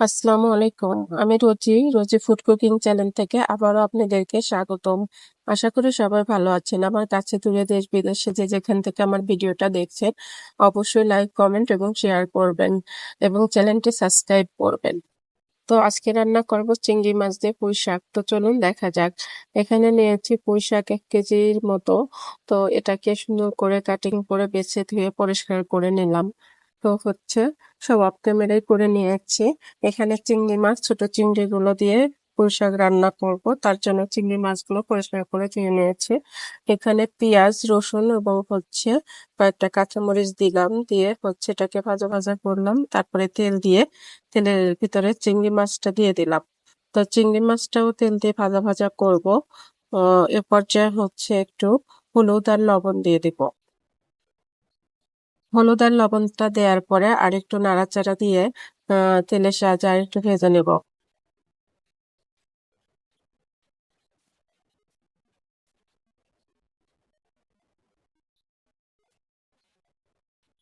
আসসালামু আলাইকুম। আমি রোজি ফুড কুকিং চ্যানেল থেকে আবারও আপনাদেরকে স্বাগতম। আশা করি সবাই ভালো আছেন। আমার কাছে দূরে দেশ বিদেশে যে যেখান থেকে আমার ভিডিওটা দেখছেন অবশ্যই লাইক, কমেন্ট এবং শেয়ার করবেন এবং চ্যানেলটি সাবস্ক্রাইব করবেন। তো আজকে রান্না করব চিংড়ি মাছ দিয়ে পুঁই শাক। তো চলুন দেখা যাক। এখানে নিয়েছি পুঁই শাক 1 কেজির মতো। তো এটাকে সুন্দর করে কাটিং করে বেছে ধুয়ে পরিষ্কার করে নিলাম। তো সব অফ ক্যামেরায় করে নিয়েছি। এখানে চিংড়ি মাছ, ছোট চিংড়িগুলো দিয়ে পুঁই শাক রান্না করব। তার জন্য চিংড়ি মাছগুলো পরিষ্কার করে ধুয়ে নিয়েছি। এখানে পেঁয়াজ, রসুন এবং কয়েকটা কাঁচামরিচ দিলাম। দিয়ে এটাকে ভাজা ভাজা করলাম। তারপরে তেলের ভিতরে চিংড়ি মাছটা দিয়ে দিলাম। তো চিংড়ি মাছটাও তেল দিয়ে ভাজা ভাজা করব। এ পর্যায়ে একটু হলুদ আর লবণ দিয়ে দিব। হলুদ আর লবণটা দেওয়ার পরে আরেকটু নাড়াচাড়া দিয়ে তেলের সাহায্যে আরেকটু ভেজে নেব।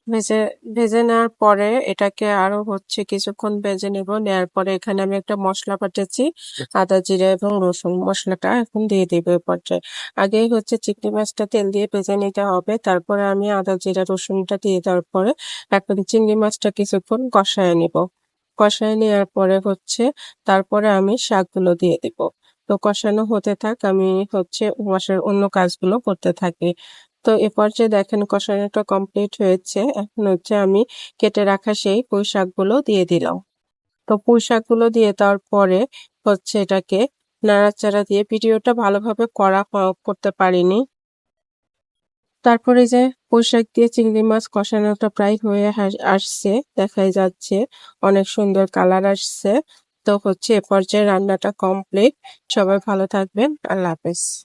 ভেজে ভেজে নেওয়ার পরে এটাকে আরো কিছুক্ষণ ভেজে নেব। নেওয়ার পরে এখানে আমি একটা মশলা বাটেছি, আদা জিরা এবং রসুন। মশলাটা এখন দিয়ে দিব। এ পর্যায়ে আগেই চিংড়ি মাছটা তেল দিয়ে ভেজে নিতে হবে। তারপরে আমি আদা জিরা রসুনটা দিয়ে দেওয়ার পরে এখন চিংড়ি মাছটা কিছুক্ষণ কষায় নিব। কষায় নেওয়ার পরে তারপরে আমি শাকগুলো দিয়ে দিব। তো কষানো হতে থাক, আমি বাসার অন্য কাজগুলো করতে থাকি। তো এ পর্যায়ে দেখেন কষানোটা কমপ্লিট হয়েছে। এখন আমি কেটে রাখা সেই পুঁই শাকগুলো দিয়ে দিলাম। তো পুঁই শাকগুলো দিয়ে দেওয়ার পরে এটাকে নাড়াচাড়া দিয়ে ভিডিওটা ভালোভাবে করতে পারিনি। তারপরে যে পুঁই শাক দিয়ে চিংড়ি মাছ কষানোটা প্রায় হয়ে আসছে, দেখাই যাচ্ছে অনেক সুন্দর কালার আসছে। তো এ পর্যায়ে রান্নাটা কমপ্লিট। সবাই ভালো থাকবেন। আল্লাহ হাফেজ।